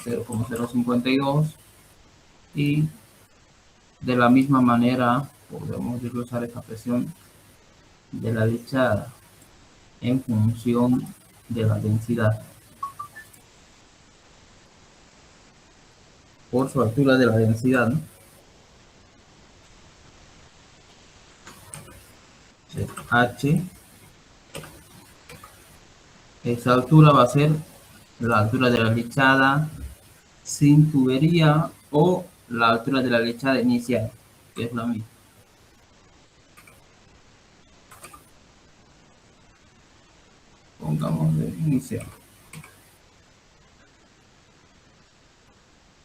0,052 y de la misma manera podemos desglosar esta presión de la lechada en función de la densidad por su altura de la densidad, ¿no? H, esa altura va a ser la altura de la lechada sin tubería o la altura de la lechada inicial, que es la misma. Pongamos de inicial.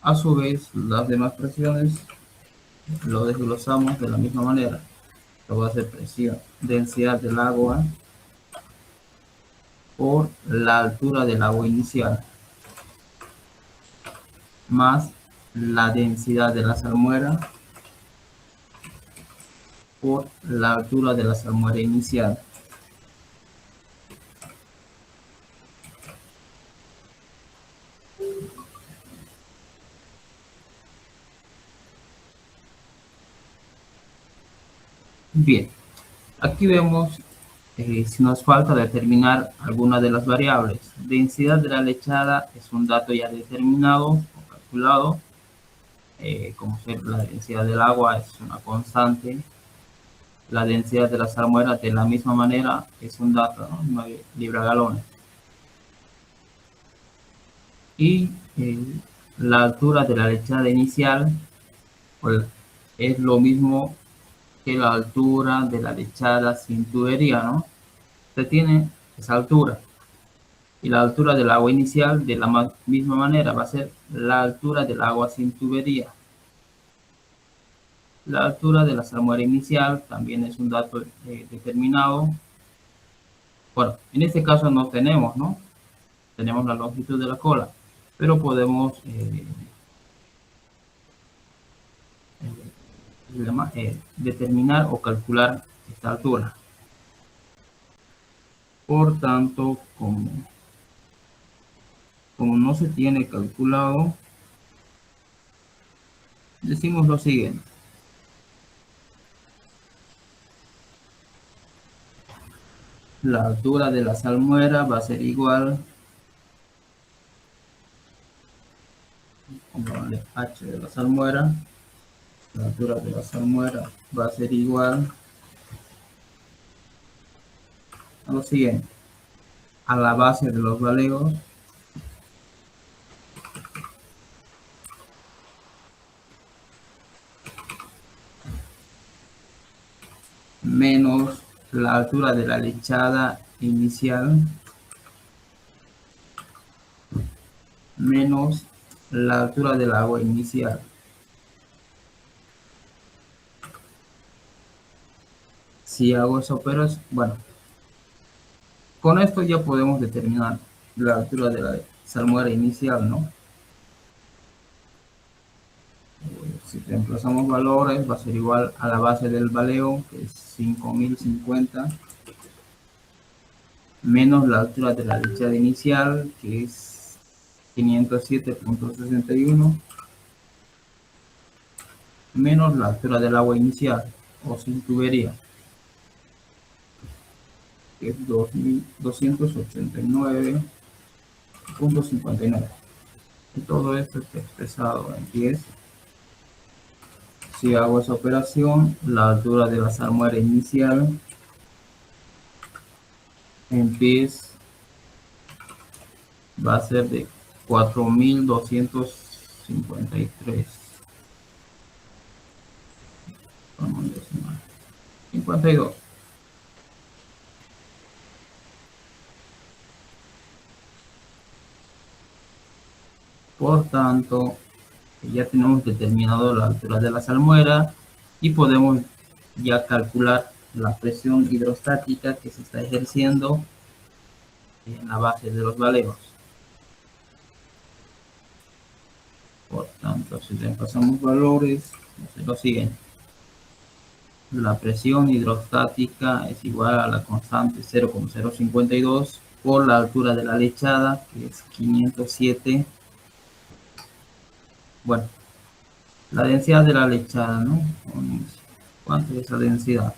A su vez, las demás presiones lo desglosamos de la misma manera. Esto va a ser presión, densidad del agua por la altura del agua inicial, más la densidad de la salmuera por la altura de la salmuera inicial. Bien, aquí vemos si nos falta determinar alguna de las variables. Densidad de la lechada es un dato ya determinado o calculado. Como ser la densidad del agua es una constante. La densidad de la salmuera de la misma manera es un dato, ¿no? 9 libra-galones. Y la altura de la lechada inicial pues, es lo mismo que la altura de la lechada sin tubería, ¿no? Se tiene esa altura. Y la altura del agua inicial de la misma manera va a ser la altura del agua sin tubería. La altura de la salmuera inicial también es un dato determinado. Bueno, en este caso no tenemos, ¿no? Tenemos la longitud de la cola, pero podemos determinar o calcular esta altura. Por tanto, como no se tiene calculado, decimos lo siguiente. La altura de la salmuera va a ser igual, pongámosle H de la salmuera, la altura de la salmuera va a ser igual a lo siguiente, a la base de los baleos menos la altura de la lechada inicial menos la altura del agua inicial. Si hago esa operación, bueno, con esto ya podemos determinar la altura de la salmuera inicial, ¿no? Si reemplazamos valores, va a ser igual a la base del baleo, que es 5050, menos la altura de la lechada inicial, que es 507.61, menos la altura del agua inicial, o sin tubería, que es 2289.59. Y todo esto está expresado en pies. Si hago esa operación, la altura de la salmuera inicial en pies va a ser de 4253. 52. Por tanto, ya tenemos determinado la altura de la salmuera y podemos ya calcular la presión hidrostática que se está ejerciendo en la base de los baleos. Por tanto, si reemplazamos valores, es lo siguiente. La presión hidrostática es igual a la constante 0,052 por la altura de la lechada, que es 507 Bueno, la densidad de la lechada, ¿no? ¿Cuánto es la densidad?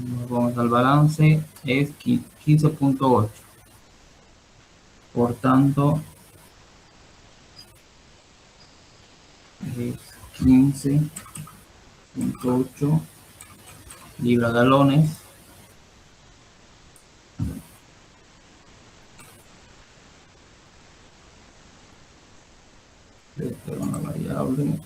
Nos vamos al balance, es 15.8. Por tanto, es 15.8 libras galones. Esta es una variable.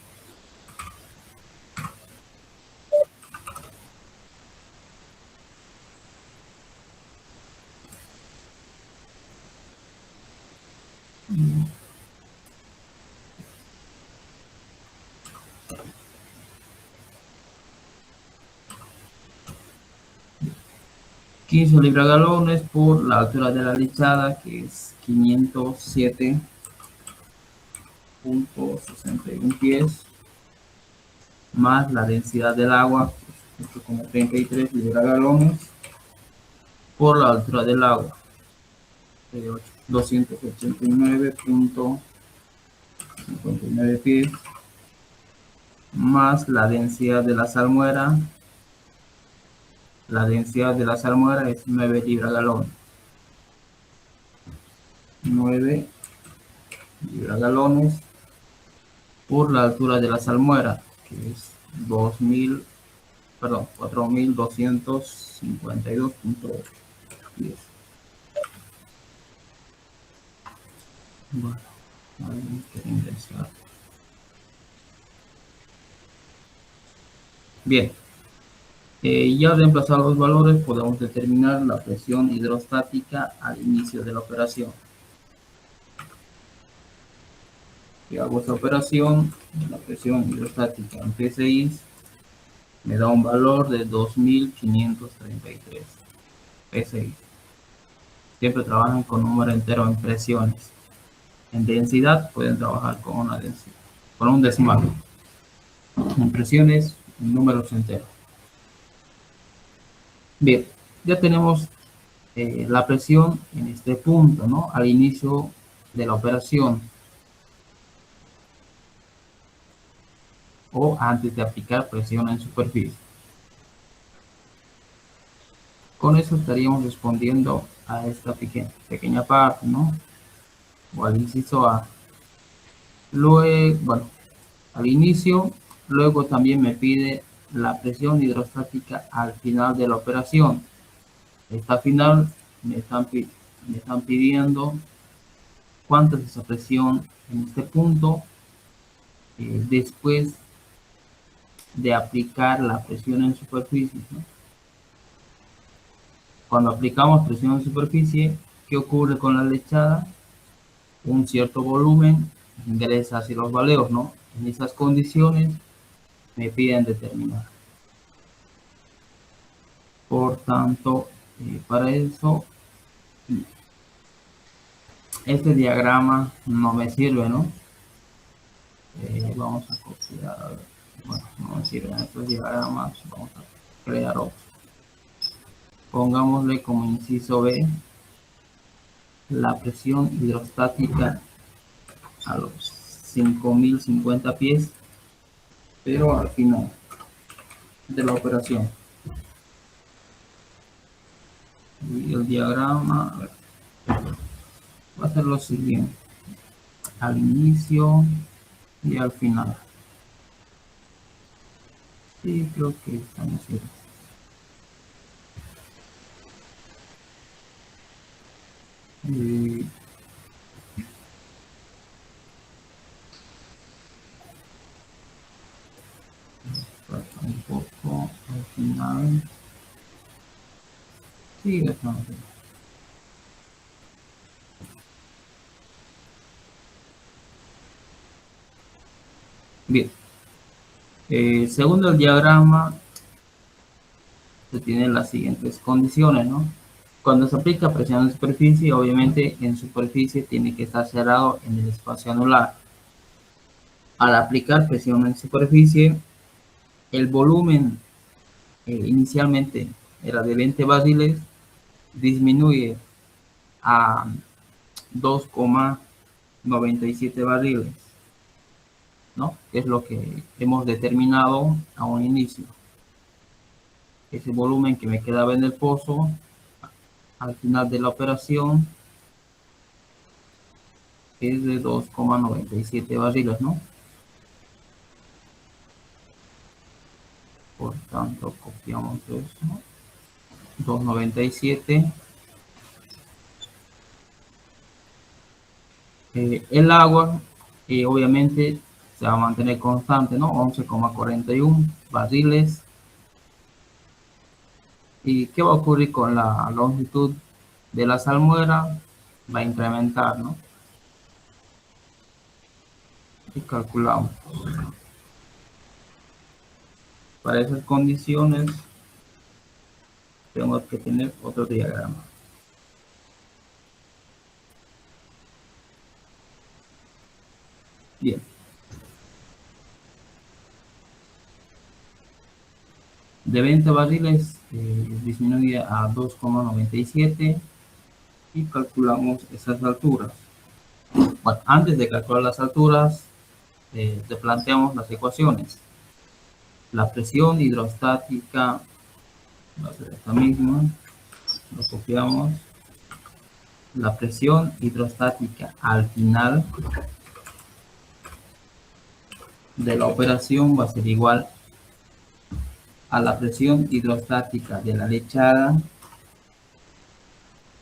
Mm. 15 libras galones por la altura de la lechada, que es 507.61 pies, más la densidad del agua, 8,33 libras galones, por la altura del agua, 289.59 pies, más la densidad de la salmuera. La densidad de la salmuera es 9 libras galones. 9 libras galones por la altura de la salmuera, que es 4.252.8 pies. Bueno, hay que ingresar. Bien, ya reemplazar los valores, podemos determinar la presión hidrostática al inicio de la operación. Y hago esta operación, la presión hidrostática en PSI me da un valor de 2.533 PSI. Siempre trabajan con número entero en presiones. En densidad pueden trabajar con una densidad, con un decimal. En presiones, números enteros. Bien, ya tenemos la presión en este punto, ¿no? Al inicio de la operación o antes de aplicar presión en superficie. Con eso estaríamos respondiendo a esta pequeña parte, ¿no? O al inciso A. Luego, bueno, al inicio, luego también me pide la presión hidrostática al final de la operación. Esta final me están pidiendo cuánto es esa presión en este punto después de aplicar la presión en superficie, ¿no? Cuando aplicamos presión en superficie, ¿qué ocurre con la lechada? Un cierto volumen ingresa hacia los baleos, ¿no? En esas condiciones me piden determinar. Por tanto, para eso, este diagrama no me sirve, ¿no? Vamos a copiar, bueno, no me sirven estos diagramas, vamos a crear otro. Pongámosle como inciso B la presión hidrostática a los 5.050 pies, pero al final de la operación. Y el diagrama va a ser lo siguiente: al inicio y al final. Sí, creo que estamos bien. Un poco al final. Sí, estamos bien. Bien. Según el diagrama, se tienen las siguientes condiciones, ¿no? Cuando se aplica presión en superficie, obviamente en superficie tiene que estar cerrado en el espacio anular. Al aplicar presión en superficie, el volumen inicialmente era de 20 barriles, disminuye a 2,2 97 barriles, ¿no? Que es lo que hemos determinado a un inicio. Ese volumen que me quedaba en el pozo al final de la operación es de 2,97 barriles, ¿no? Por tanto, copiamos eso. 2,97. El agua, obviamente, se va a mantener constante, ¿no? 11,41 barriles. ¿Y qué va a ocurrir con la longitud de la salmuera? Va a incrementar, ¿no? Y calculamos. Para esas condiciones, tenemos que tener otro diagrama. Bien. De 20 barriles disminuye a 2,97 y calculamos esas alturas. Bueno, antes de calcular las alturas, te planteamos las ecuaciones. La presión hidrostática va a ser esta misma, lo copiamos. La presión hidrostática al final de la operación va a ser igual a la presión hidrostática de la lechada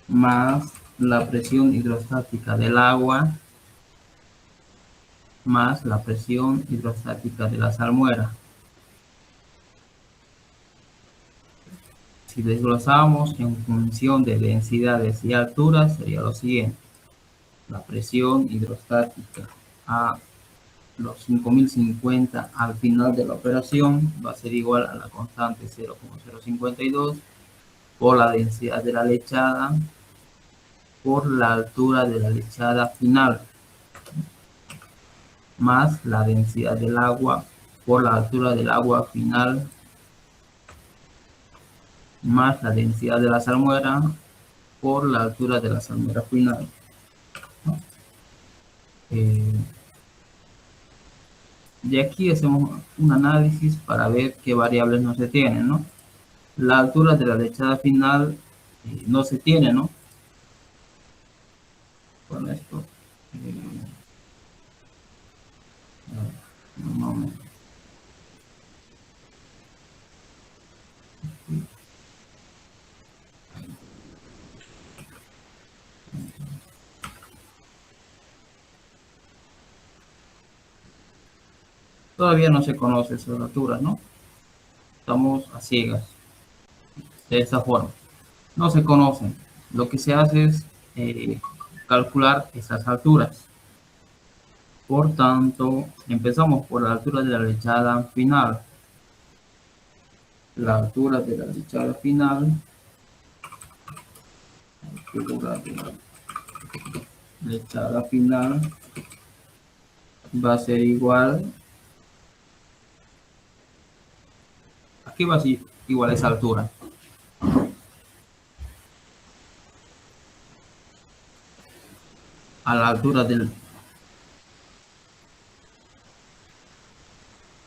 más la presión hidrostática del agua más la presión hidrostática de la salmuera. Si desglosamos en función de densidades y alturas, sería lo siguiente. La presión hidrostática a los 5050 al final de la operación va a ser igual a la constante 0,052 por la densidad de la lechada por la altura de la lechada final más la densidad del agua por la altura del agua final más la densidad de la salmuera por la altura de la salmuera final. De aquí hacemos un análisis para ver qué variables no se tienen, ¿no? La altura de la lechada final no se tiene, ¿no? Con esto. Un momento. Todavía no se conoce esas alturas, ¿no? Estamos a ciegas de esta forma. No se conocen. Lo que se hace es calcular esas alturas. Por tanto, empezamos por la altura de la lechada final. La altura de la lechada final. Lechada final va a ser igual. Aquí va a ser igual a esa altura. A la altura del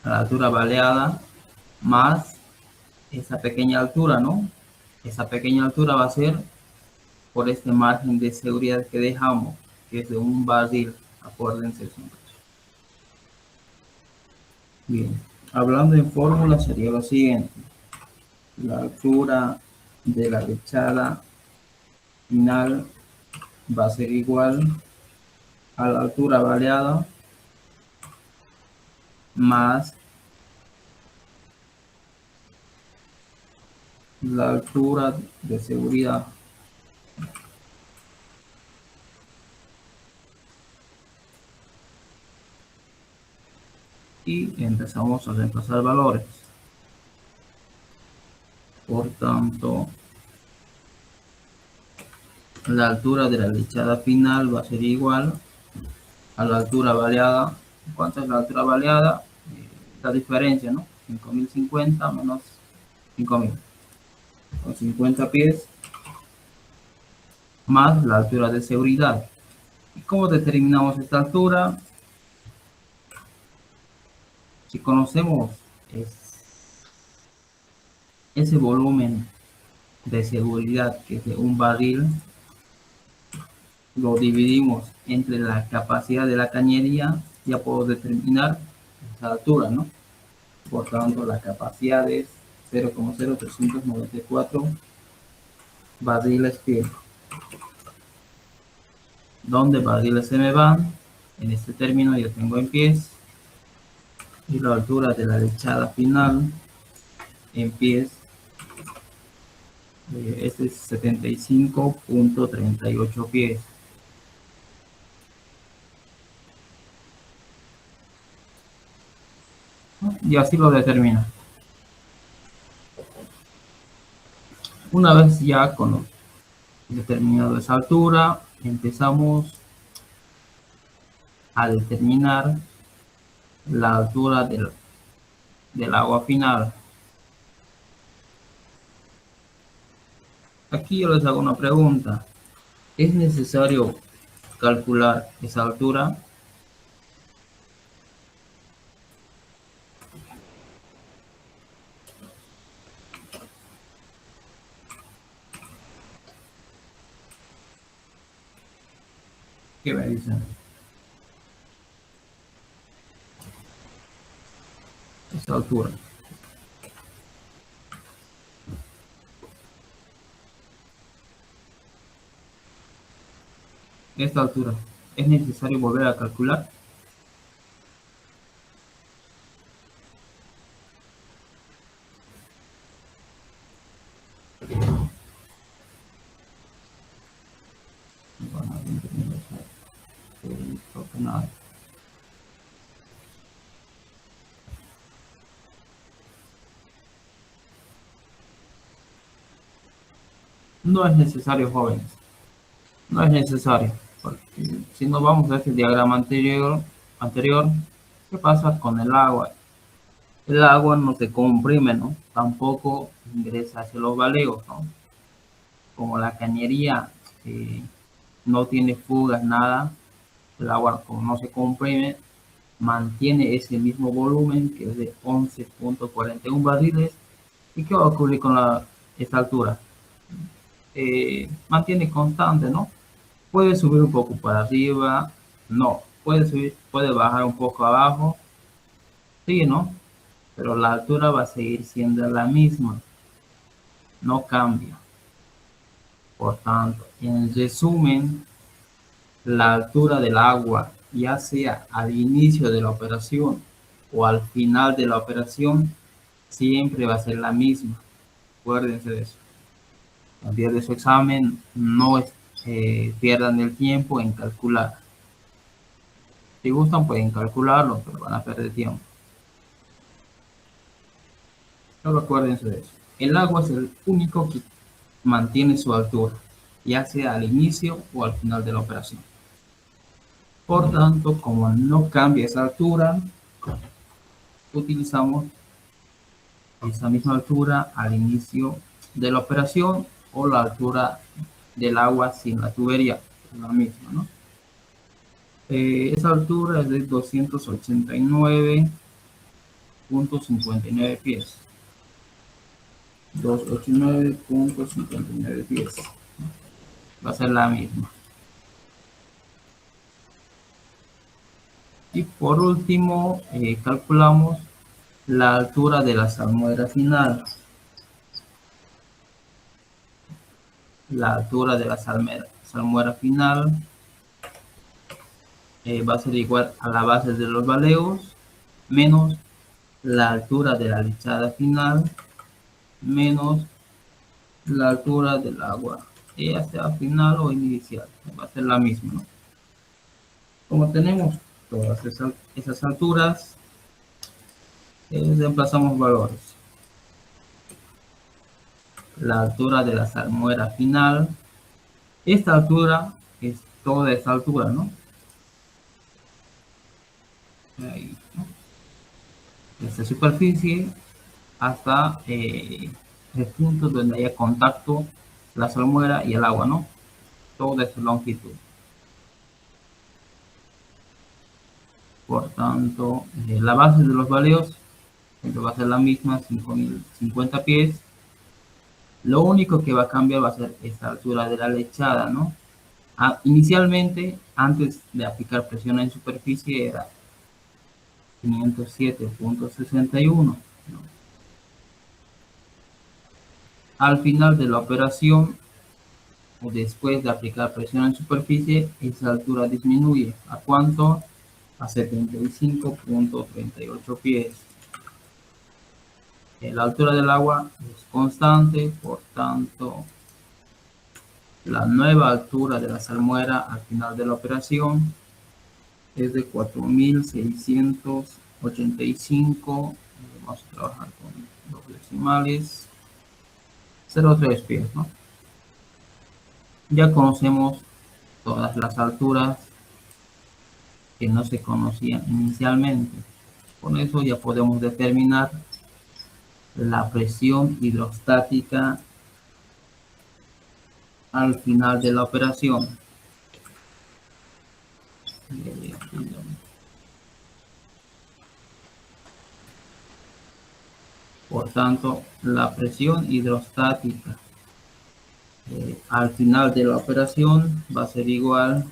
a la altura baleada más esa pequeña altura, ¿no? Esa pequeña altura va a ser por este margen de seguridad que dejamos, que es de un barril, acuérdense. Bien, hablando en fórmula sería lo siguiente. La altura de la lechada final va a ser igual a la altura baleada más la altura de seguridad. Y empezamos a reemplazar valores. Por tanto, la altura de la lechada final va a ser igual a la altura baleada. ¿Cuánto es la altura baleada? La diferencia, ¿no? 5050 menos 5000. Con 50 pies más la altura de seguridad. ¿Cómo determinamos esta altura? Si conocemos ese volumen de seguridad que es de un barril, lo dividimos entre la capacidad de la cañería, ya puedo determinar esa altura, ¿no? Por tanto, la capacidad es 0,0394 barriles pie. ¿Dónde barriles se me van? En este término yo tengo en pies, y la altura de la lechada final en pies este es 75.38 pies. Y así lo determina. Una vez ya con determinado esa altura, empezamos a determinar la altura del agua final. Aquí yo les hago una pregunta. ¿Es necesario calcular esa altura? ¿Qué me dicen? Esa altura. Esta altura. ¿Es necesario volver a calcular? No es necesario, jóvenes. No es necesario. Porque si nos vamos a este diagrama anterior, ¿qué pasa con el agua? El agua no se comprime, ¿no? Tampoco ingresa hacia los baleos, ¿no? Como la cañería no tiene fugas, nada, el agua como no se comprime, mantiene ese mismo volumen que es de 11.41 barriles. ¿Y qué va a ocurrir con esta altura? Mantiene constante, ¿no? Puede subir un poco para arriba, no. Puede subir, puede bajar un poco abajo, sí, ¿no? Pero la altura va a seguir siendo la misma, no cambia. Por tanto, en resumen, la altura del agua, ya sea al inicio de la operación o al final de la operación, siempre va a ser la misma. Acuérdense de eso. Al día de su examen, no pierdan el tiempo en calcular. Si gustan, pueden calcularlo, pero van a perder tiempo. Solo acuérdense de eso. El agua es el único que mantiene su altura, ya sea al inicio o al final de la operación. Por tanto, como no cambia esa altura, utilizamos esa misma altura al inicio de la operación o la altura del agua sin la tubería, la misma, ¿no? Esa altura es de 289.59 pies. 289.59 pies. Va a ser la misma. Y por último, calculamos la altura de la salmuera final. La altura de la salmuera final va a ser igual a la base de los baleos menos la altura de la lechada final menos la altura del agua, ya sea final o inicial, va a ser la misma, ¿no? Como tenemos todas esas alturas, reemplazamos valores. La altura de la salmuera final, esta altura es toda esta altura, ¿no? Ahí, ¿no? Esta superficie hasta el punto donde haya contacto la salmuera y el agua, ¿no? Toda esta longitud. Por tanto, la base de los valeos siempre va a ser la misma, 5050 pies. Lo único que va a cambiar va a ser esta altura de la lechada, ¿no? Inicialmente, antes de aplicar presión en superficie, era 507.61, ¿no? Al final de la operación, o después de aplicar presión en superficie, esa altura disminuye. ¿A cuánto? A 75.38 pies. La altura del agua es constante, por tanto, la nueva altura de la salmuera al final de la operación es de 4.685. Vamos a trabajar con los decimales. 0,3 pies, ¿no? Ya conocemos todas las alturas que no se conocían inicialmente. Con eso ya podemos determinar la presión hidrostática al final de la operación. Por tanto, la presión hidrostática al final de la operación va a ser igual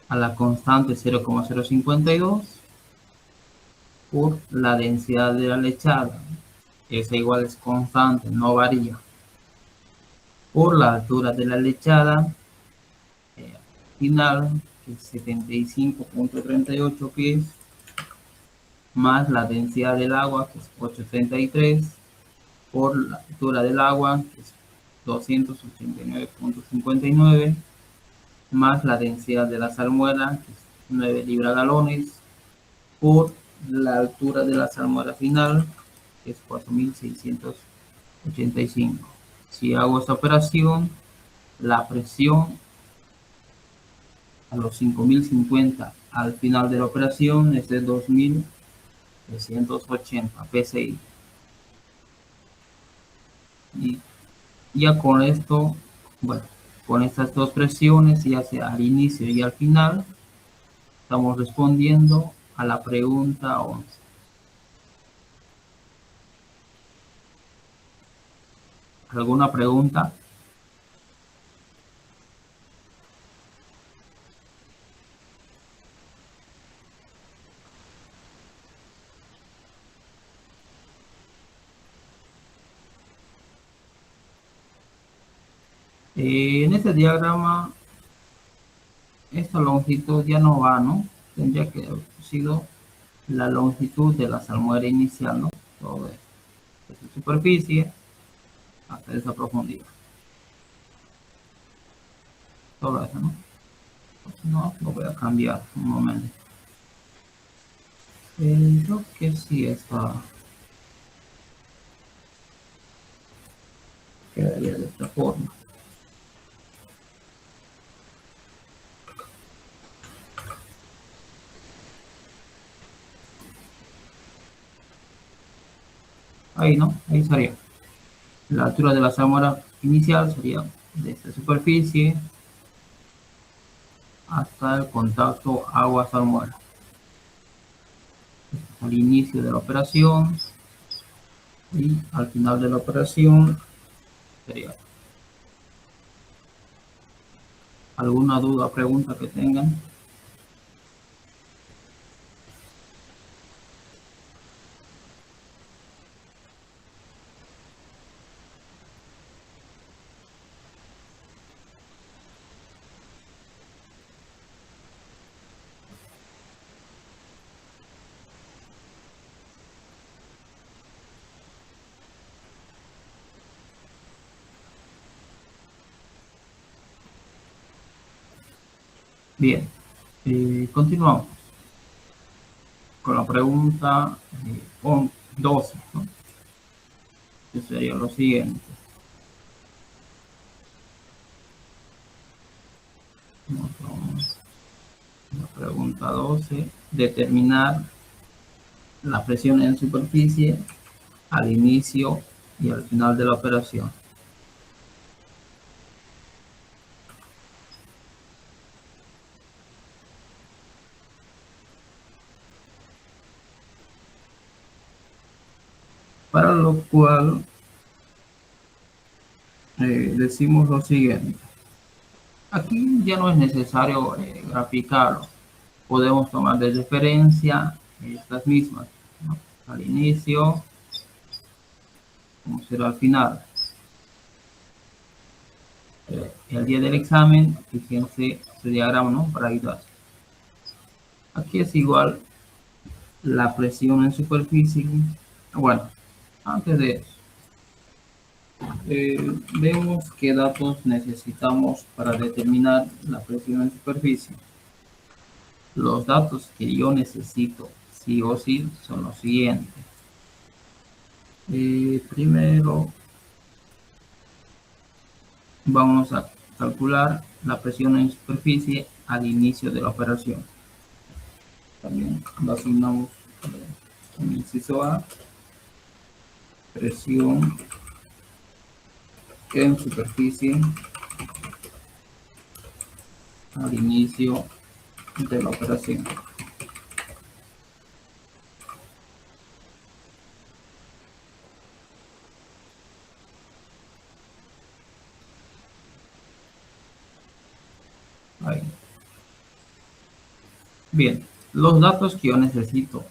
a la constante 0,052 por la densidad de la lechada. Esa igual es constante, no varía. Por la altura de la lechada final, que es 75.38 pies, más la densidad del agua, que es 833, por la altura del agua, que es 289.59, más la densidad de la salmuera, que es 9 libra-galones, por la altura de la salmuera final, que es 4.685. Si hago esta operación, la presión a los 5.050 al final de la operación es de 2.380 PSI. Y ya con esto, bueno, con estas dos presiones, ya sea al inicio y al final, estamos respondiendo a la pregunta 11. ¿Alguna pregunta? En este diagrama, esta longitud ya no va, ¿no? Tendría que haber sido la longitud de la salmuera inicial, ¿no? Todo esto, desde superficie hasta esa profundidad. Todo eso, ¿no? Pues no, lo voy a cambiar un momento. Creo que sí está. Quedaría de esta forma. Ahí, ¿no? Ahí sería. La altura de la salmuera inicial sería desde superficie hasta el contacto agua-salmuera. Al inicio de la operación y al final de la operación sería. ¿Alguna duda o pregunta que tengan? Bien, continuamos con la pregunta 12, ¿no? Que sería lo siguiente. La pregunta 12, determinar la presión en superficie al inicio y al final de la operación. Para lo cual decimos lo siguiente. Aquí ya no es necesario graficarlo. Podemos tomar de referencia estas mismas, ¿no? Al inicio, como será al final. El día del examen, fíjense este diagrama, ¿no? Para ayudar. Aquí es igual la presión en superficie. Bueno, antes de eso, vemos qué datos necesitamos para determinar la presión en superficie. Los datos que yo necesito sí o sí son los siguientes. Primero vamos a calcular la presión en superficie al inicio de la operación. También lo asignamos en inciso A, presión en superficie al inicio de la operación. Ahí. Bien, los datos que yo necesito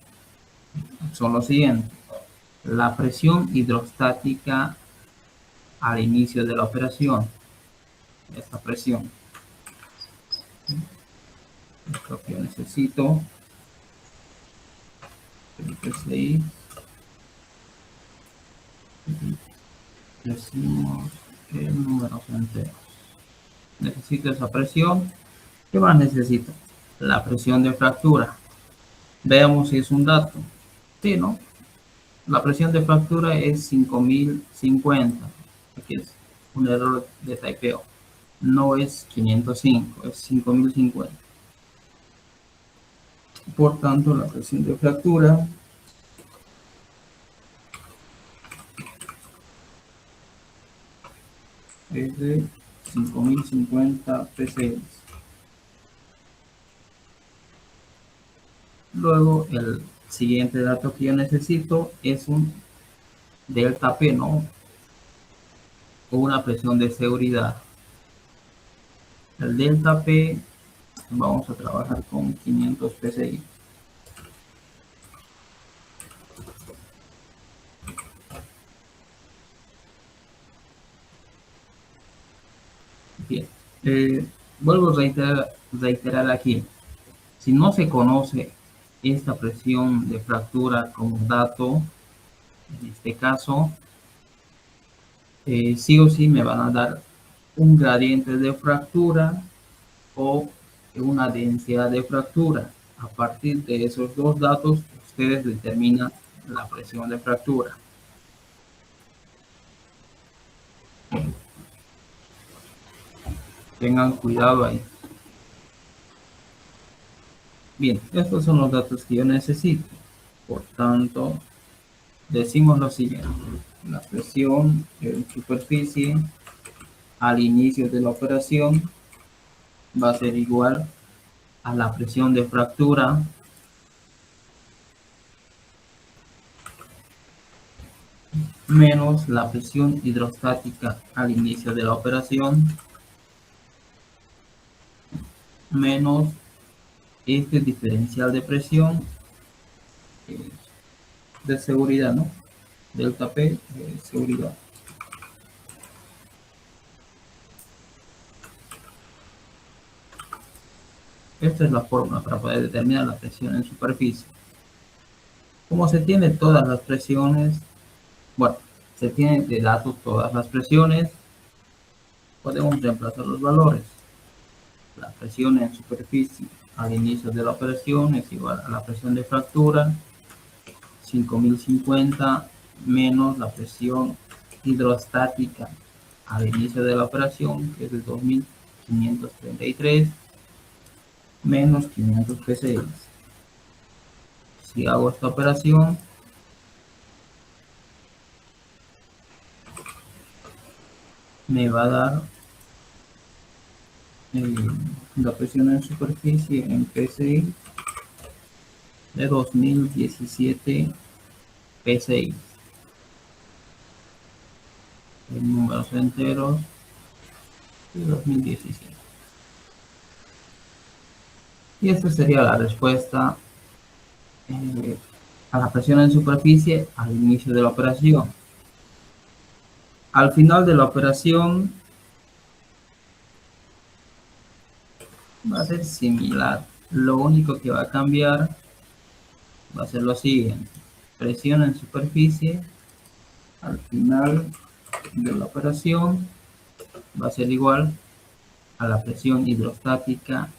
son los siguientes. La presión hidrostática al inicio de la operación. Esta presión. Esto que yo necesito. El PSI. Decimos el número entero. Necesito esa presión. ¿Qué más necesito? La presión de fractura. Veamos si es un dato. Sí, ¿no? La presión de fractura es 5050. Aquí es un error de typeo. No es 505, es 5050. Por tanto, la presión de fractura es de 5050 psi. Luego, el siguiente dato que yo necesito es un delta P, ¿no? O una presión de seguridad. El delta P, vamos a trabajar con 500 psi. Bien, vuelvo a reiterar aquí. Si no se conoce esta presión de fractura como dato, en este caso, sí o sí me van a dar un gradiente de fractura o una densidad de fractura. A partir de esos dos datos, ustedes determinan la presión de fractura. Tengan cuidado ahí. Bien, estos son los datos que yo necesito. Por tanto, decimos lo siguiente. La presión en superficie al inicio de la operación va a ser igual a la presión de fractura menos la presión hidrostática al inicio de la operación menos este diferencial de presión de seguridad, ¿no? Delta P de seguridad. Esta es la fórmula para poder determinar la presión en superficie. Como se tiene todas las presiones, bueno, se tienen de datos todas las presiones, podemos reemplazar los valores. La presión en superficie al inicio de la operación es igual a la presión de fractura, 5050 menos la presión hidrostática al inicio de la operación, que es de 2533, menos 500 psi. Si hago esta operación, me va a dar la presión en superficie en psi de 2017 psi. en números enteros de 2017. Y esta sería la respuesta a la presión en superficie al inicio de la operación. Al final de la operación va a ser similar. Lo único que va a cambiar va a ser lo siguiente. Presión en superficie al final de la operación va a ser igual a la presión hidrostática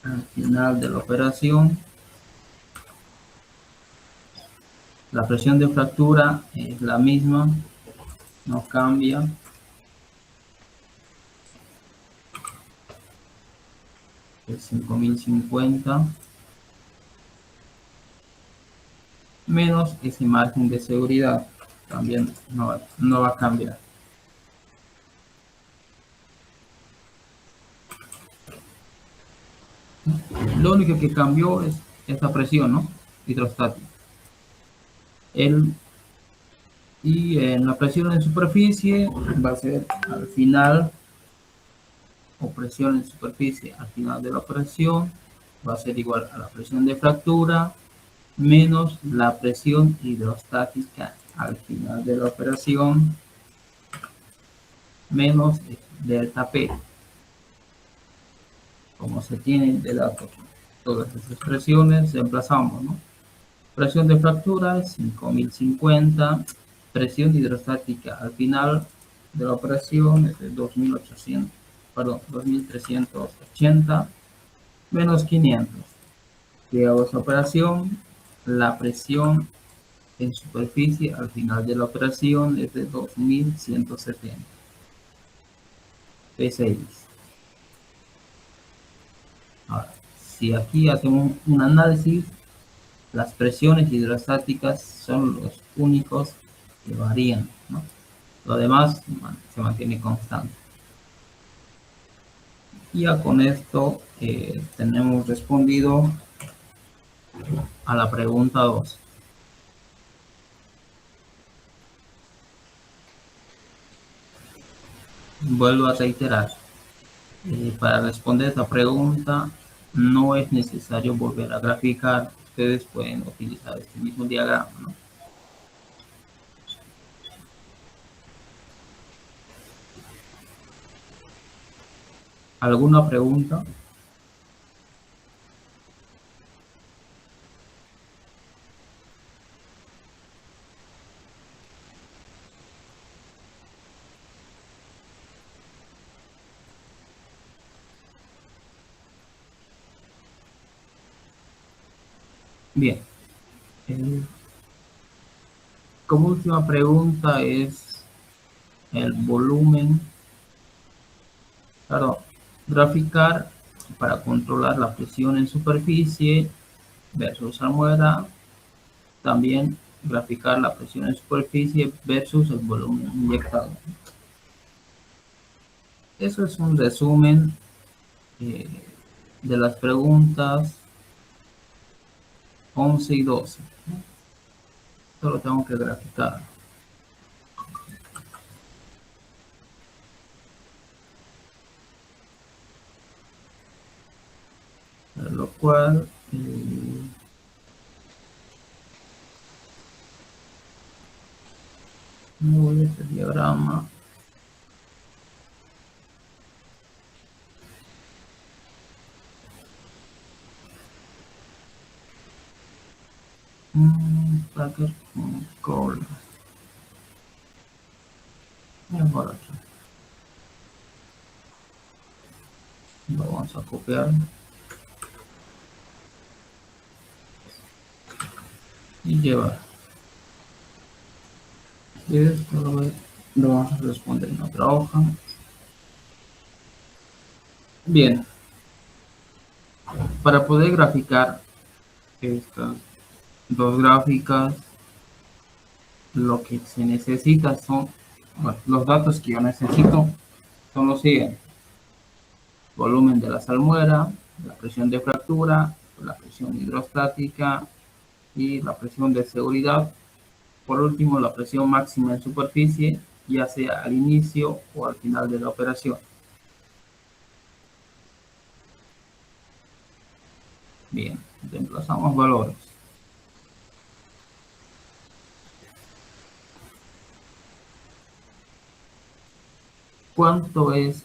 al final de la operación. La presión de fractura es la misma, no cambia. Es 5050 menos ese margen de seguridad, también no va a cambiar. Lo único que cambió es esta presión, ¿no? Hidrostática. Y en la presión en superficie va a ser al final, o presión en superficie al final de la operación, va a ser igual a la presión de fractura menos la presión hidrostática al final de la operación menos delta P. Como se tienen de datos todas estas expresiones, reemplazamos, ¿no? Presión de fractura es 5050, presión hidrostática al final de la operación es de 2380 menos 500. Llegamos a esta operación, la presión en superficie al final de la operación es de 2170 P6. Ahora, si aquí hacemos un análisis, las presiones hidrostáticas son los únicos que varían, ¿no? Lo demás se mantiene constante. Y ya con esto tenemos respondido a la pregunta 2. Vuelvo a reiterar, para responder esta pregunta no es necesario volver a graficar. Ustedes pueden utilizar este mismo diagrama, ¿no? ¿Alguna pregunta? Bien. Como última pregunta es el volumen. Claro, graficar para controlar la presión en superficie versus almohada. También graficar la presión en superficie versus el volumen inyectado. Eso es un resumen de las preguntas 11 y 12. Solo tengo que graficar. Lo cual voy a este diagrama. Packer con cola. Mejor aquí. Lo vamos a copiar. Y llevar. Y esto lo vamos a responder en otra hoja. Bien. Para poder graficar estas dos gráficas, lo que se necesita son, bueno, los datos que yo necesito son los siguientes: volumen de la salmuera, la presión de fractura, la presión hidrostática y la presión de seguridad Por último, la presión máxima en superficie, ya sea al inicio o al final de la operación. Bien, reemplazamos valores. ¿Cuánto es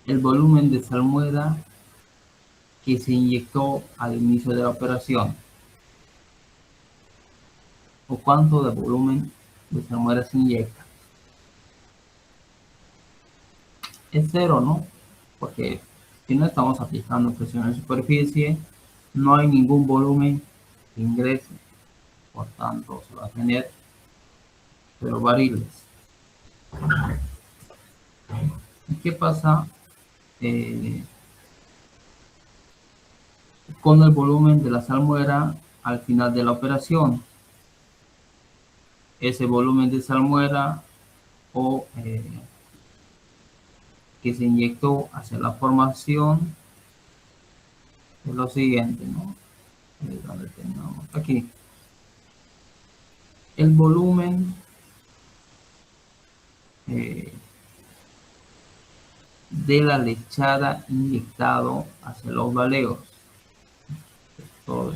el volumen de salmuera que se inyectó al inicio de la operación? ¿O cuánto de volumen de salmuera se inyecta? Es cero, ¿no? Porque si no estamos aplicando presión en superficie, no hay ningún volumen que ingrese. Por tanto, se va a tener 0 barriles. ¿Y qué pasa con el volumen de la salmuera al final de la operación? Ese volumen de salmuera o que se inyectó hacia la formación es lo siguiente, ¿no? Donde tenemos aquí el volumen eh, de la lechada inyectado hacia los baleos. Todo,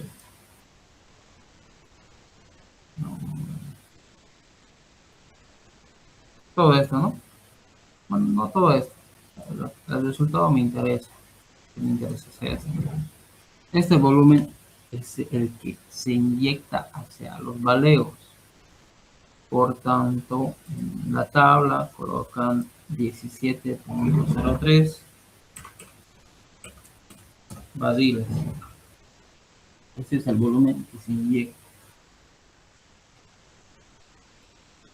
no, todo esto, ¿no? Bueno, no todo esto. El resultado me interesa. Me interesa hacer esto. Este volumen es el que se inyecta hacia los baleos. Por tanto, en la tabla colocan 17.03 barriles. Ese es el volumen que se inyecta.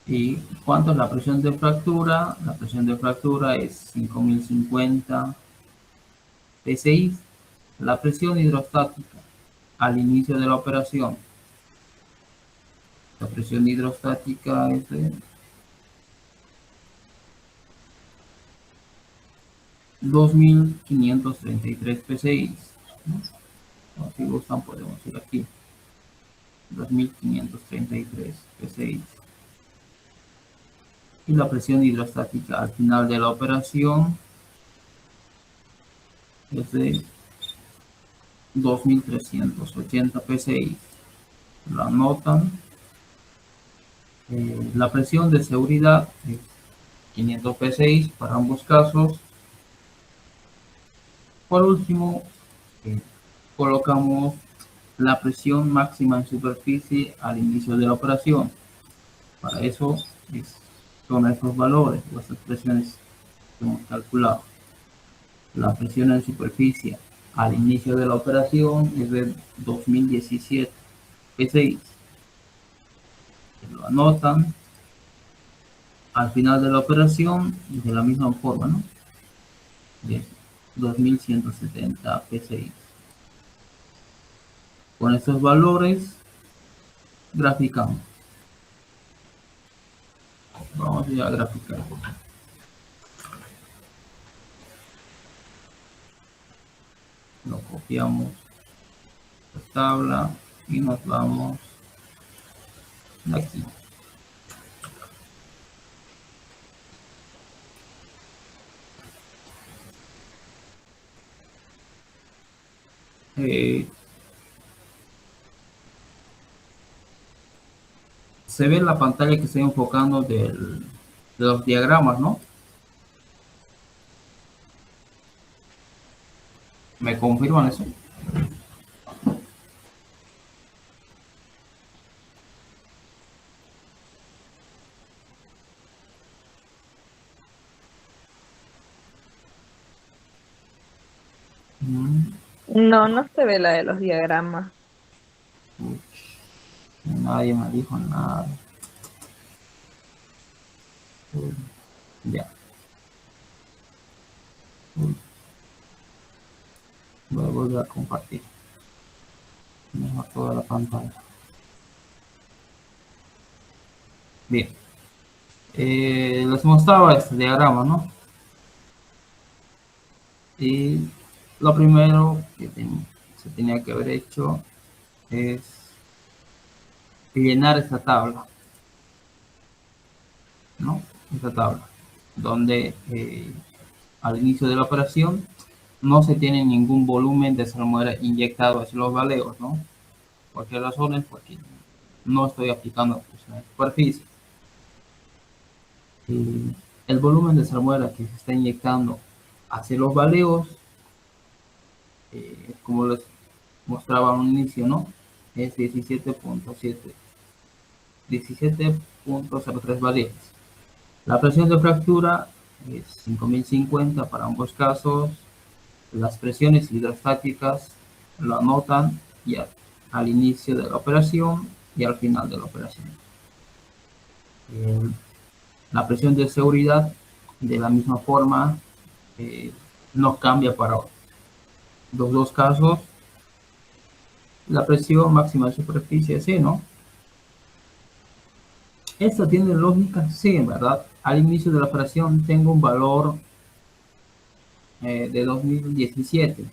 ¿Y cuánto es la presión de fractura? La presión de fractura es 5050 psi. La presión hidrostática al inicio de la operación. La presión hidrostática es de 2533 psi. ¿No? Si gustan podemos ir aquí. 2533 psi. Y la presión hidrostática al final de la operación es de 2380 psi. La anotan. La presión de seguridad es 500 psi para ambos casos. Por último, colocamos la presión máxima en superficie al inicio de la operación. Para eso son estos valores, las expresiones que hemos calculado. La presión en superficie al inicio de la operación es de 2017 psi. Lo anotan al final de la operación de la misma forma, ¿no? De 2170 psi. Con estos valores graficamos. Vamos a graficar. Lo copiamos la tabla y nos vamos de aquí. Se ve en la pantalla que estoy enfocando de los diagramas, ¿no? ¿Me confirman eso? No, no se ve la de los diagramas. Nadie me dijo nada. Ya. Voy a volver a compartir. Mejor toda la pantalla. Bien. Les mostraba este diagrama, ¿no? Y lo primero que se tenía que haber hecho es llenar esta tabla. ¿no? Esta tabla, donde al inicio de la operación no se tiene ningún volumen de salmuera inyectado hacia los baleos, ¿no? ¿Por qué razones? Porque no estoy aplicando presión en superficie. El volumen de salmuera que se está inyectando hacia los baleos, como les mostraba al inicio, ¿no? Es 17.03 baleos. La presión de fractura es 5050 para ambos casos. Las presiones hidrostáticas lo anotan ya al inicio de la operación y al final de la operación. La presión de seguridad, de la misma forma, no cambia para los dos casos. La presión máxima de superficie, sí, ¿no? ¿Esto tiene lógica? Sí, en verdad. Al inicio de la operación tengo un valor de 2017.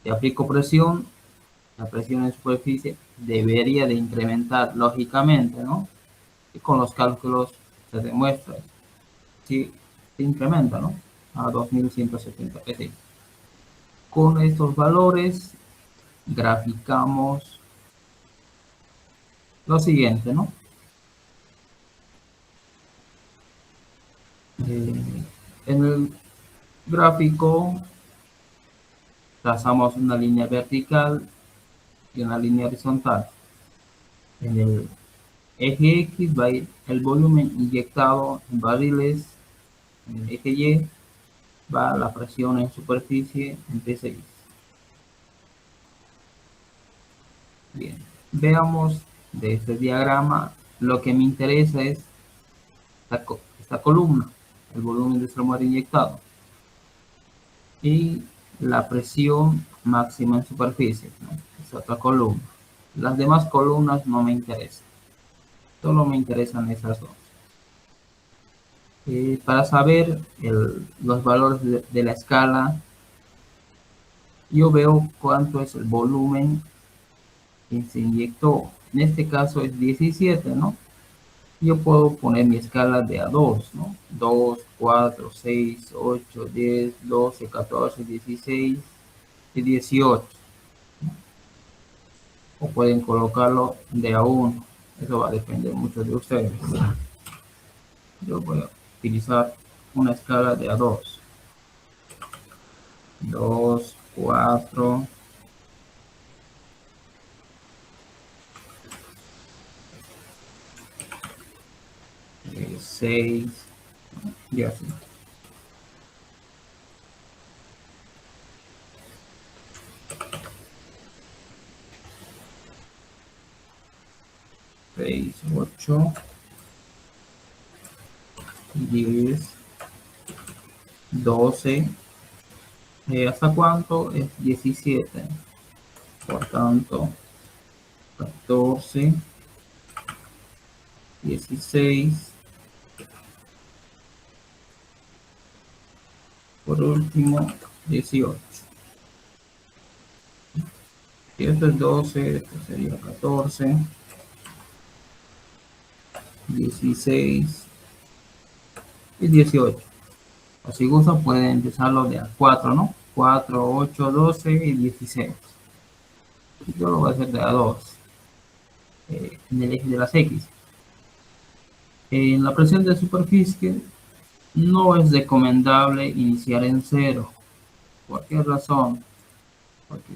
Si aplico presión, la presión en superficie debería de incrementar lógicamente, ¿no? Y con los cálculos se demuestra. Sí, se incrementa, ¿no? A 2170 psi. Con estos valores graficamos lo siguiente, ¿no? En el gráfico trazamos una línea vertical y una línea horizontal. En el eje X va a ir el volumen inyectado en barriles, en el eje Y va la presión en superficie en P6. Bien, veamos de este diagrama, lo que me interesa es esta columna, el volumen de salmuera inyectado y la presión máxima en superficie, ¿no? Es otra columna. Las demás columnas no me interesan, solo me interesan esas dos. Para saber los valores de la escala, yo veo cuánto es el volumen que se inyectó. En este caso es 17, ¿no? Yo puedo poner mi escala de a 2, ¿no? 2, 4, 6, 8, 10, 12, 14, 16 y 18. O pueden colocarlo de a 1. Eso va a depender mucho de ustedes. Yo voy a utilizar una escala de a 2. 2, 4, 6 y así. 6, 8, 10, 12, ¿hasta cuánto? Es 17. Por tanto, 14, 16, por último, 18. Si esto es 12, esto sería 14, 16 y 18. O si gustan pueden empezarlo de a 4, ¿no? 4, 8, 12 y 16. Yo lo voy a hacer de a 2 en el eje de las X. En la presión de superficie no es recomendable iniciar en 0. ¿Por qué razón? Porque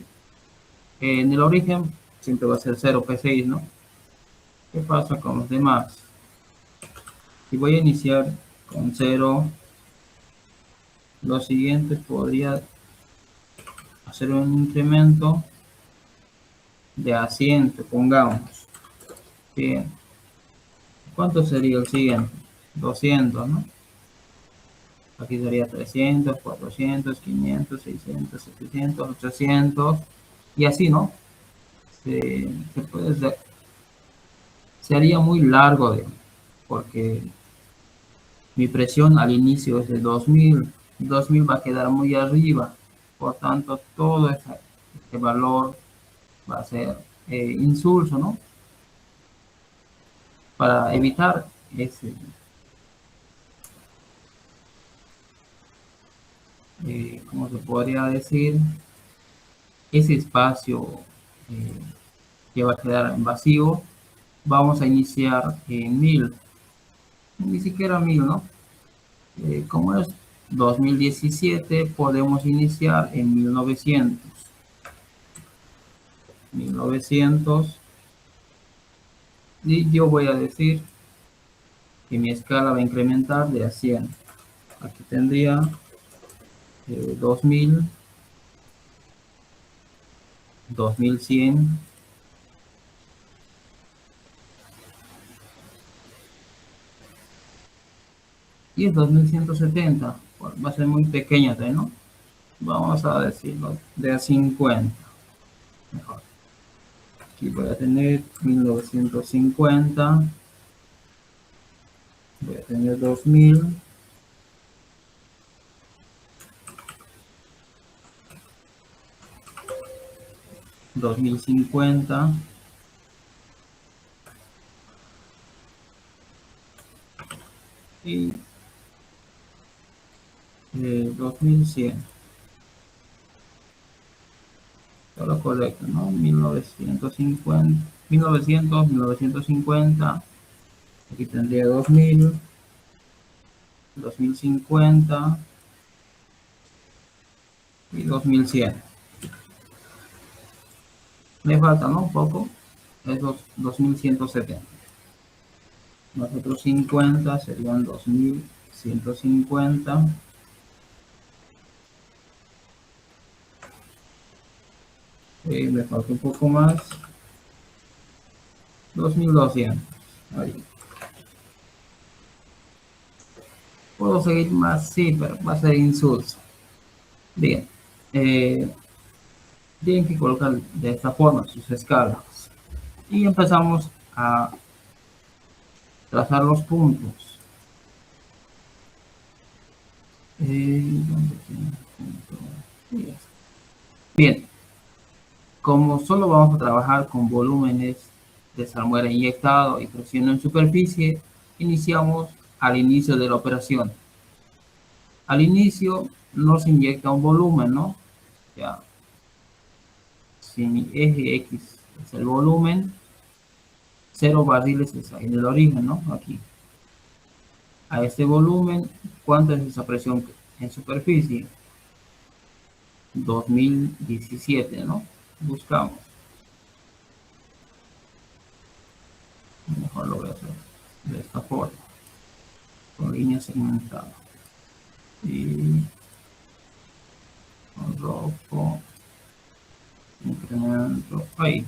en el origen siempre va a ser 0 P6, ¿no? ¿Qué pasa con los demás? Si voy a iniciar con 0, lo siguiente podría hacer un incremento de a 100, pongamos. Bien. ¿Cuánto sería el siguiente? 200, ¿no? Aquí sería 300, 400, 500, 600, 700, 800 y así, ¿no? Se haría muy largo, porque mi presión al inicio es de 2000. 2000 va a quedar muy arriba, por tanto todo este valor va a ser insulso, ¿no? Para evitar ¿cómo se podría decir? Ese espacio que va a quedar en vacío, vamos a iniciar en 1000, ni siquiera 1000, ¿no? Como es 2017, podemos iniciar en 1900. 1900, y yo voy a decir que mi escala va a incrementar de a 100. Aquí tendría 2000, 2100, y es 2170. Bueno, va a ser muy pequeña, ¿no? Vamos a decirlo de a 50. Mejor. Aquí voy a tener 1950. Voy a tener 2000. 2050. Y 2100. Todo correcto, ¿no? 1950, 1900, 1950. Aquí tendría 2000, 2050 y 2100. Me falta, ¿no? Un poco. Es 2170. Los otros 50 serían 2150. Me falta un poco más. 2200. Ahí. Puedo seguir más, sí, pero va a ser insulso. Bien. Tienen que colocar de esta forma sus escalas. Y empezamos a trazar los puntos. ¿Dónde tiene el punto? Bien. Como solo vamos a trabajar con volúmenes de salmuera inyectado y presión en superficie, iniciamos al inicio de la operación. Al inicio no se inyecta un volumen, ¿no? Ya. Si mi eje X es el volumen, 0 barriles es en el origen, ¿no? Aquí. A este volumen, ¿cuánto es esa presión en superficie? 2017, ¿no? Buscamos. Mejor lo voy a hacer de esta forma, con línea segmentada. Y con rojo, incremento, ahí.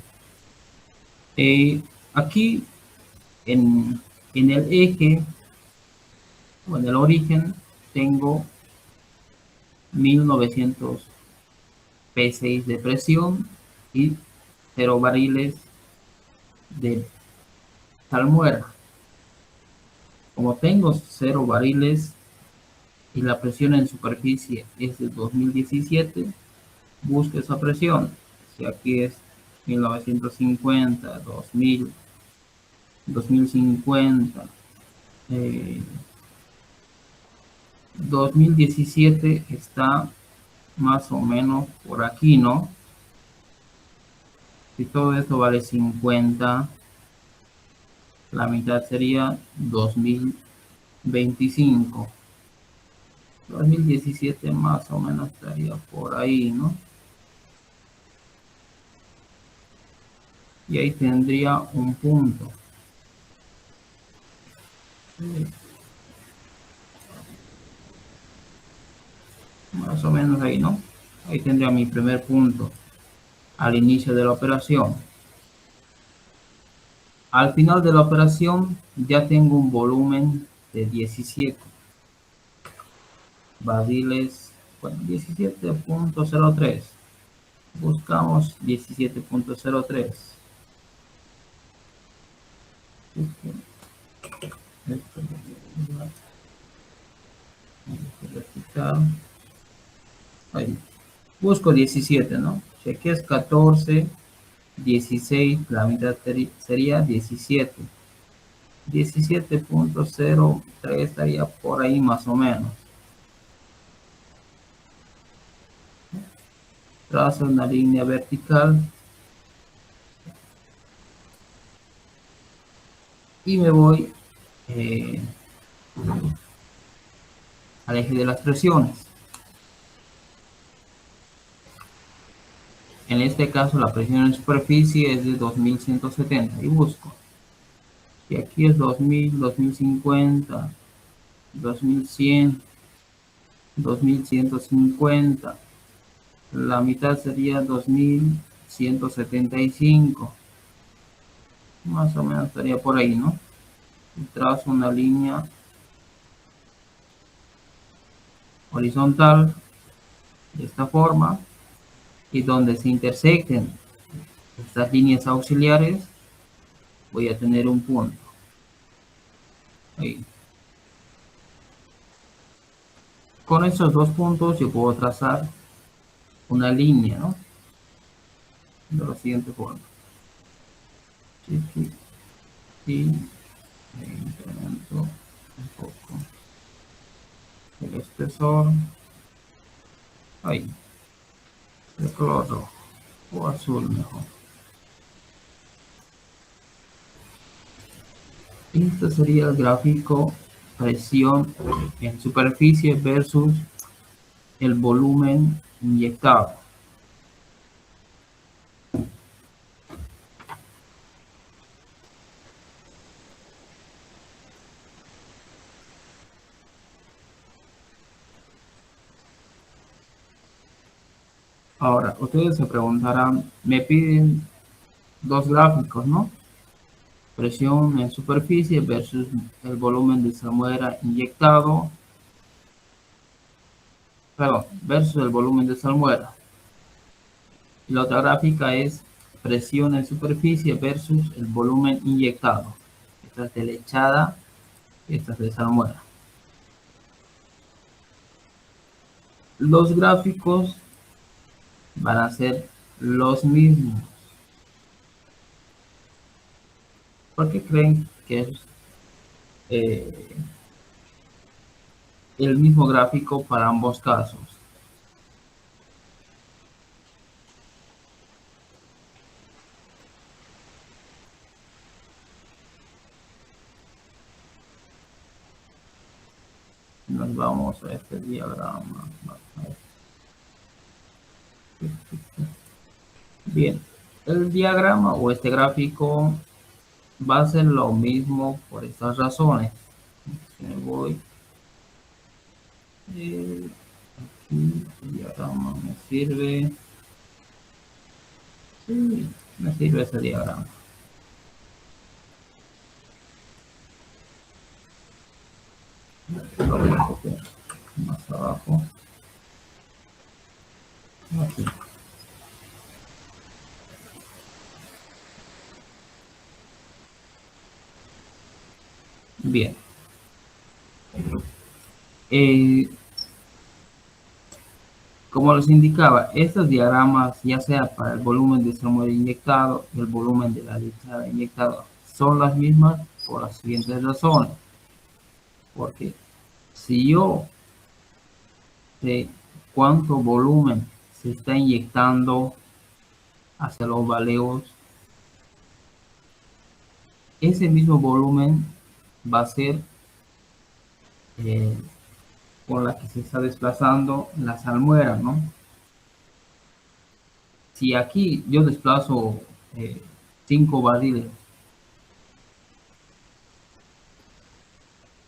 Aquí en el eje o en el origen tengo 1900 P6 de presión y 0 barriles de salmuera. Como tengo 0 barriles y la presión en superficie es de 2017, busco esa presión. Si aquí es 1950, 2000, 2050, 2017 está más o menos por aquí, ¿no? Si todo esto vale 50, la mitad sería 2025. 2017 más o menos estaría por ahí, ¿no? Y ahí tendría un punto. Más o menos ahí, ¿no? Ahí tendría mi primer punto al inicio de la operación. Al final de la operación ya tengo un volumen de 17 barriles, bueno, 17.03. Buscamos 17.03. Ahí. Busco 17, ¿no? Si aquí es 14, 16, la mitad sería 17. 17.03 estaría por ahí más o menos. trazo una línea vertical y me voy al eje de las presiones. En este caso la presión en superficie es de 2170 y busco. Y aquí es 2000, 2050, 2100, 2150. La mitad sería 2175. Más o menos estaría por ahí, ¿no? Y trazo una línea horizontal de esta forma y donde se intersecten estas líneas auxiliares voy a tener un punto. Ahí. Con estos dos puntos yo puedo trazar una línea, ¿no? De la siguiente forma. Y incremento un poco el espesor. Ahí. De color rojo o azul mejor. Este sería el gráfico presión en superficie versus el volumen inyectado. Ahora, ustedes se preguntarán, me piden dos gráficos, ¿no? Presión en superficie versus el volumen de salmuera inyectado, perdón, versus el volumen de salmuera. Y la otra gráfica es presión en superficie versus el volumen inyectado. Esta es de lechada, esta es de salmuera. Los gráficos van a ser los mismos. ¿Por qué creen que es el mismo gráfico para ambos casos? Nos vamos a este diagrama. Bien, el diagrama o este gráfico va a ser lo mismo por estas razones. Me voy. Aquí el diagrama me sirve. Sí, me sirve ese diagrama. Lo voy a copiar más abajo. Aquí. Bien. Como les indicaba, estos diagramas, ya sea para el volumen de salmuera inyectado y el volumen de la lechada inyectada, son las mismas por las siguientes razones. Porque si yo sé cuánto volumen se está inyectando hacia los baleos, ese mismo volumen va a ser con la que se está desplazando la salmuera, ¿no? Si aquí yo desplazo 5 barriles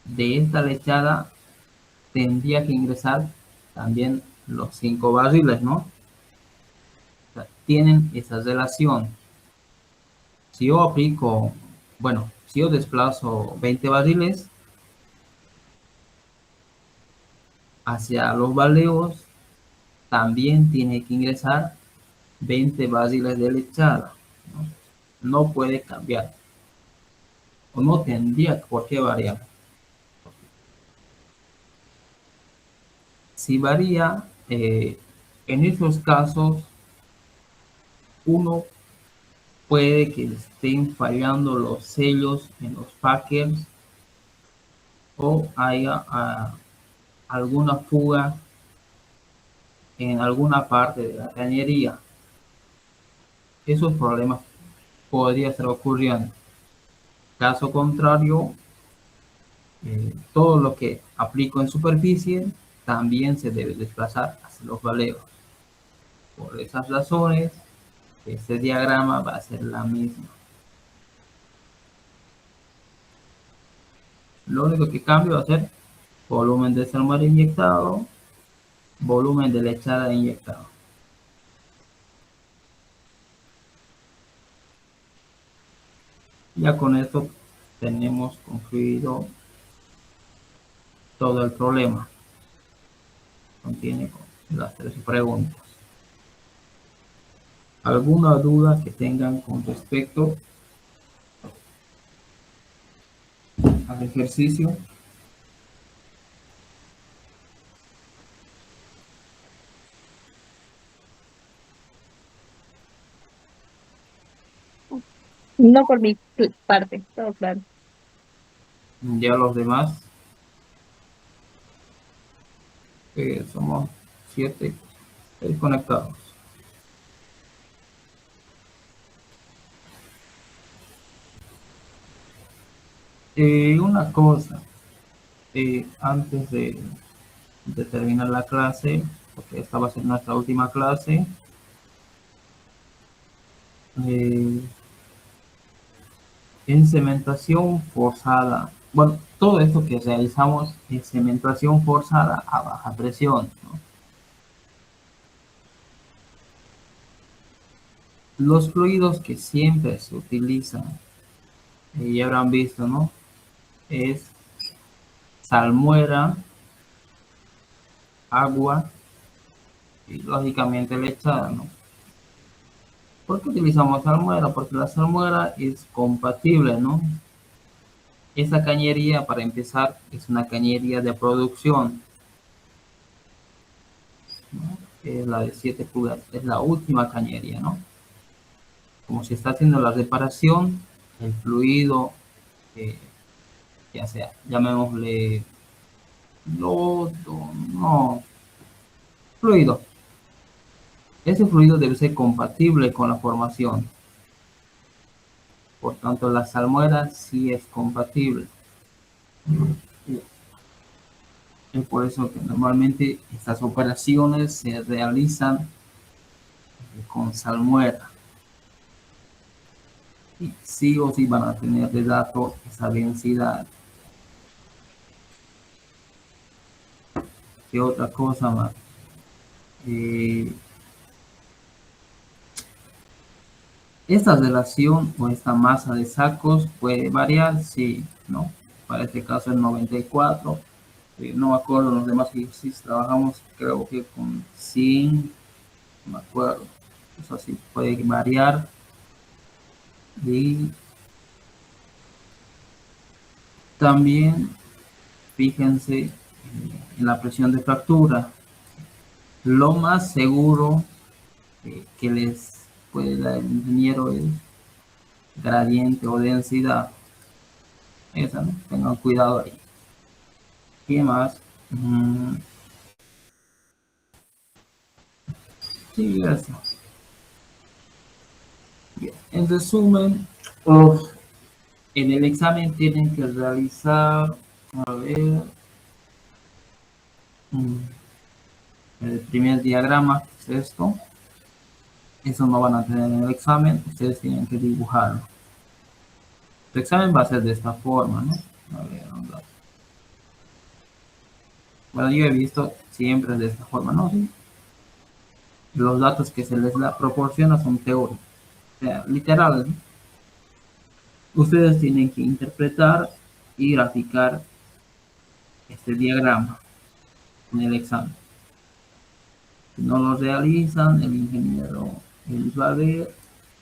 de esta lechada, tendría que ingresar también los 5 barriles, ¿no? O sea, tienen esa relación. Si yo aplico, bueno, si yo desplazo 20 barriles hacia los baleos, también tiene que ingresar 20 barriles de lechada, ¿no? No puede cambiar, o no tendría por qué variar. Si varía, en esos casos, uno puede que estén fallando los sellos en los packers o haya alguna fuga en alguna parte de la cañería. Esos problemas podrían estar ocurriendo. Caso contrario, todo lo que aplico en superficie también se debe desplazar hacia los valeros. Por esas razones, este diagrama va a ser la misma. Lo único que cambia va a ser volumen de salmuera inyectado, volumen de lechada inyectado. Ya con esto tenemos concluido todo el problema. Contiene las 3 preguntas. ¿Alguna duda que tengan con respecto al ejercicio? No por mi parte, todo claro. Ya los demás, somos 7 conectados. Una cosa, antes de terminar la clase, porque esta va a ser nuestra última clase, en cementación forzada, bueno, todo esto que realizamos es cementación forzada a baja presión, ¿no? Los fluidos que siempre se utilizan, ya habrán visto, ¿no? Es salmuera, agua y lógicamente lechada, ¿no? ¿Por qué utilizamos salmuera? Porque la salmuera es compatible, ¿no? Esa cañería, para empezar, es una cañería de producción, ¿no? Es la de 7 pulgadas, es la última cañería, ¿no? Como se está haciendo la reparación, el fluido, ya sea, llamémosle lodo, no, fluido. Ese fluido debe ser compatible con la formación. Por tanto, la salmuera sí es compatible. Es por eso que normalmente estas operaciones se realizan con salmuera. Y sí o sí van a tener de dato esa densidad. ¿Qué otra cosa más? Esta relación o esta masa de sacos puede variar, sí, ¿no? Para este caso el 94. No me acuerdo los demás ejercicios, trabajamos creo que con 100, no me acuerdo. Eso sí puede variar. Y también fíjense en la presión de fractura. Lo más seguro que les puede dar el ingeniero es gradiente o densidad. Esa, ¿no? Tengan cuidado ahí. ¿Qué más? Sí, eso. Bien. En resumen, en el examen tienen que realizar, a ver, el primer diagrama, que es esto. Eso no van a tener en el examen, ustedes tienen que dibujarlo. El examen va a ser de esta forma, ¿no? A ver, bueno, yo he visto siempre de esta forma, ¿no? Sí. Los datos que se les proporciona son teóricos, o sea, literales, ¿no? Ustedes tienen que interpretar y graficar este diagrama en el examen. Si no lo realizan, el ingeniero les va a ver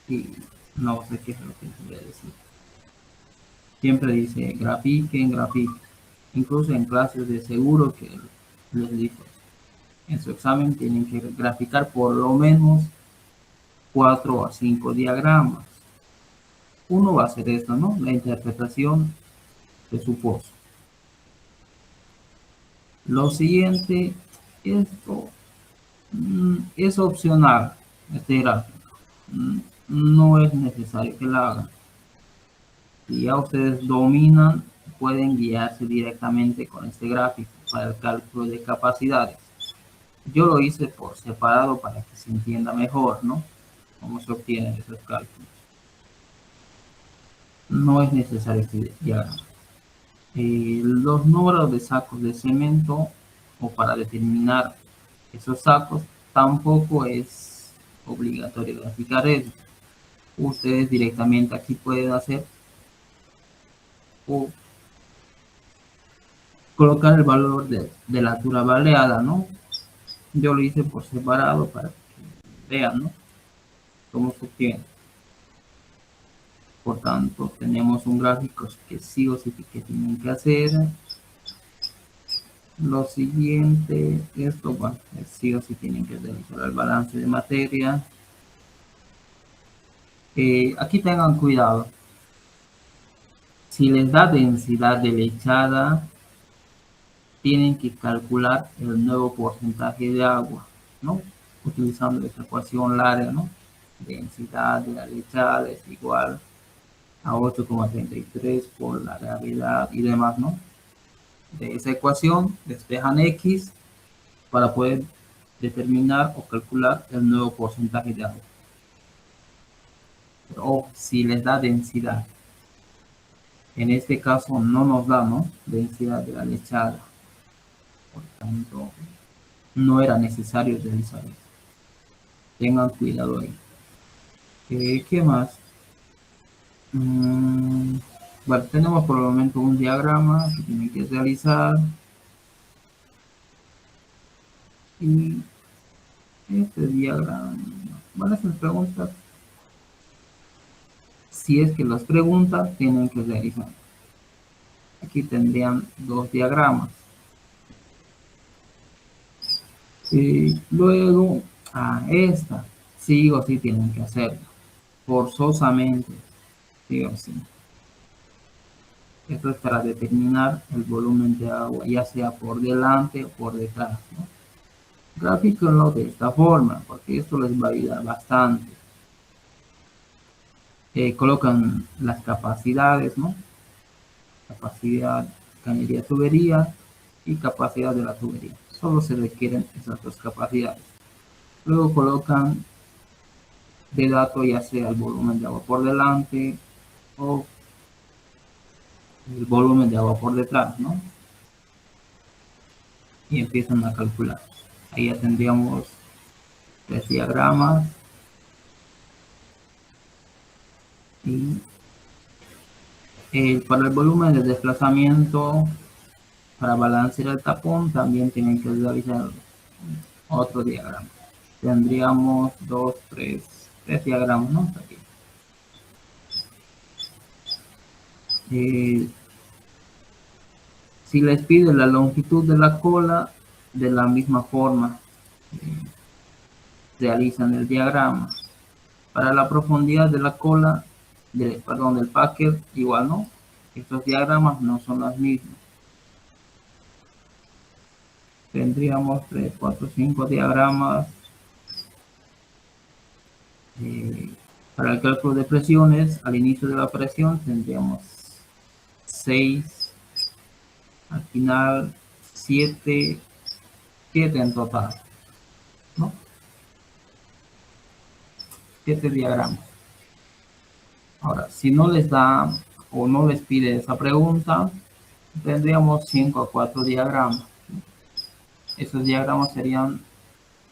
y no sé qué es lo que les voy a decir. Siempre dice grafiquen, grafiquen. Incluso en clases de seguro que les digo, en su examen tienen que graficar por lo menos 4 a 5 diagramas. Uno va a hacer esto, ¿no? La interpretación de su pozo. Lo siguiente, esto Es opcional este gráfico. No es necesario que la hagan. Si ya ustedes dominan, pueden guiarse directamente con este gráfico para el cálculo de capacidades. Yo lo hice por separado para que se entienda mejor, ¿no? Cómo se obtienen esos cálculos. No es necesario este diagrama. Los números de sacos de cemento o para determinar esos sacos tampoco es obligatorio graficar eso. Ustedes directamente aquí pueden hacer o colocar el valor de la altura baleada, ¿no? Yo lo hice por separado para que vean, ¿no? Cómo se obtiene. Por tanto, tenemos un gráfico que sí o sí que tienen que hacer. Lo siguiente, esto, bueno, sí o sí tienen que realizar el balance de materia. Aquí tengan cuidado. Si les da densidad de lechada, tienen que calcular el nuevo porcentaje de agua, ¿no? Utilizando esta ecuación larga, ¿no? Densidad de la lechada es igual a 8,33 por la gravedad y demás, ¿no? De esa ecuación despejan X para poder determinar o calcular el nuevo porcentaje de agua. O si les da densidad. En este caso no nos da, ¿no? Densidad de la lechada. Por tanto, no era necesario realizar eso. Tengan cuidado ahí. ¿Qué más? Bueno, tenemos por el momento un diagrama que tienen que realizar. Y este diagrama, van a hacer preguntas. Si es que las preguntas tienen que realizar. Aquí tendrían dos diagramas. Y luego, esta, sí o sí tienen que hacerlo. Forzosamente, sí o sí. Esto es para determinar el volumen de agua, ya sea por delante o por detrás, ¿no? Gráfiquenlo de esta forma, porque esto les va a ayudar bastante. Colocan las capacidades, ¿no? Capacidad cañería tubería y capacidad de la tubería. Solo se requieren esas dos capacidades. Luego colocan de dato ya sea el volumen de agua por delante o el volumen de agua por detrás, ¿no? Y empiezan a calcular. Ahí ya tendríamos tres diagramas y para el volumen de desplazamiento para balancear el tapón también tienen que realizar otro diagrama. Tendríamos tres diagramas, ¿no? Aquí. Si les pide la longitud de la cola, de la misma forma realizan el diagrama. Para la profundidad de la cola, del packer, igual no. Estos diagramas no son los mismos. Tendríamos 3, 4, 5 diagramas. Para el cálculo de presiones, al inicio de la operación tendríamos 6, al final 7 en total, ¿no? 7 diagramas. Ahora, si no les da o no les pide esa pregunta, tendríamos 5 a 4 diagramas. Esos diagramas serían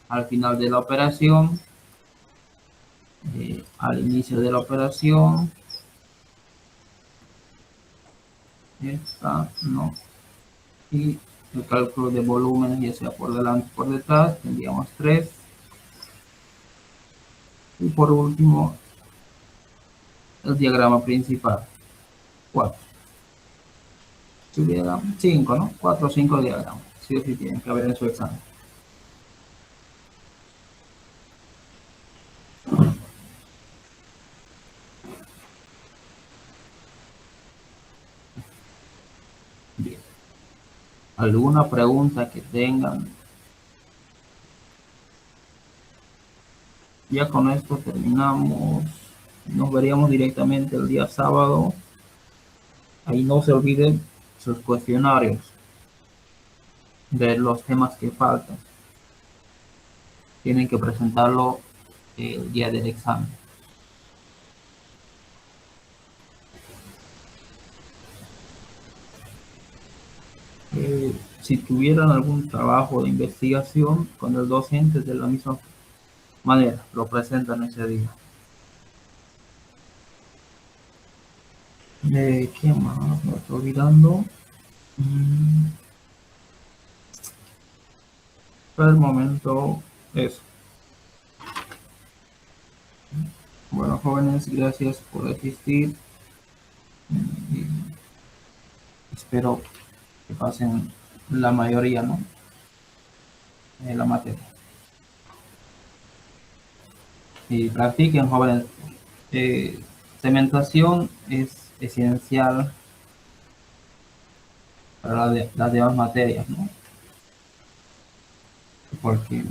al final de la operación, al inicio de la operación, esta no, y el cálculo de volúmenes, ya sea por delante o por detrás, tendríamos 3. Y por último, el diagrama principal, 4. Si hubiera 5, ¿no? 4 o 5 diagramas. Sí o sí tienen que haber en su examen. Bien. ¿Alguna pregunta que tengan? Ya con esto terminamos. Nos veríamos directamente el día sábado. Ahí no se olviden sus cuestionarios de los temas que faltan. Tienen que presentarlo el día del examen. Si tuvieran algún trabajo de investigación con el docente, de la misma manera lo presentan ese día. ¿Qué más? Me estoy olvidando. Por el momento, eso. Bueno, jóvenes, gracias por asistir. Y espero que pasen la mayoría, ¿no? De la materia. Y practiquen, jóvenes. Cementación es esencial para las demás materias, ¿no? Porque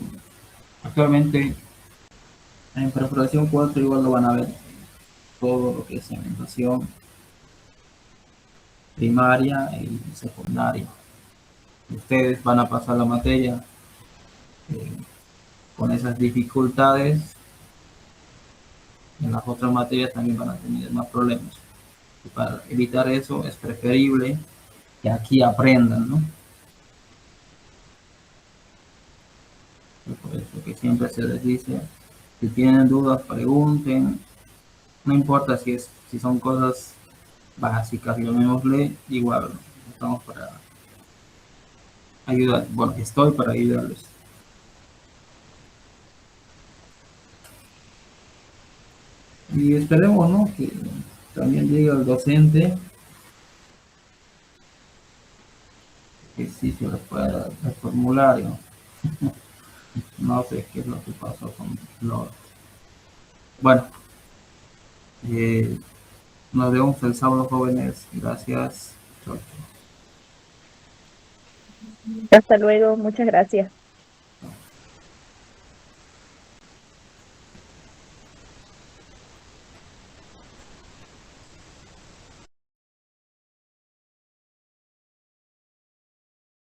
actualmente en perforación 4 igual lo van a ver todo lo que es cementación primaria y secundaria. Ustedes van a pasar la materia con esas dificultades. En las otras materias también van a tener más problemas. Y para evitar eso es preferible que aquí aprendan, ¿no? Y por eso que siempre se les dice, si tienen dudas, pregunten. No importa si son cosas básicas, llamémosle, igual estamos para ayudar. Bueno, estoy para ayudarles. Y esperemos, ¿no? Que también diga el docente que sí se les pueda dar el formulario. No sé qué es lo que pasó con los... Bueno, eh, nos vemos el sábado, jóvenes. Gracias. Chau, chau. Hasta luego, muchas gracias.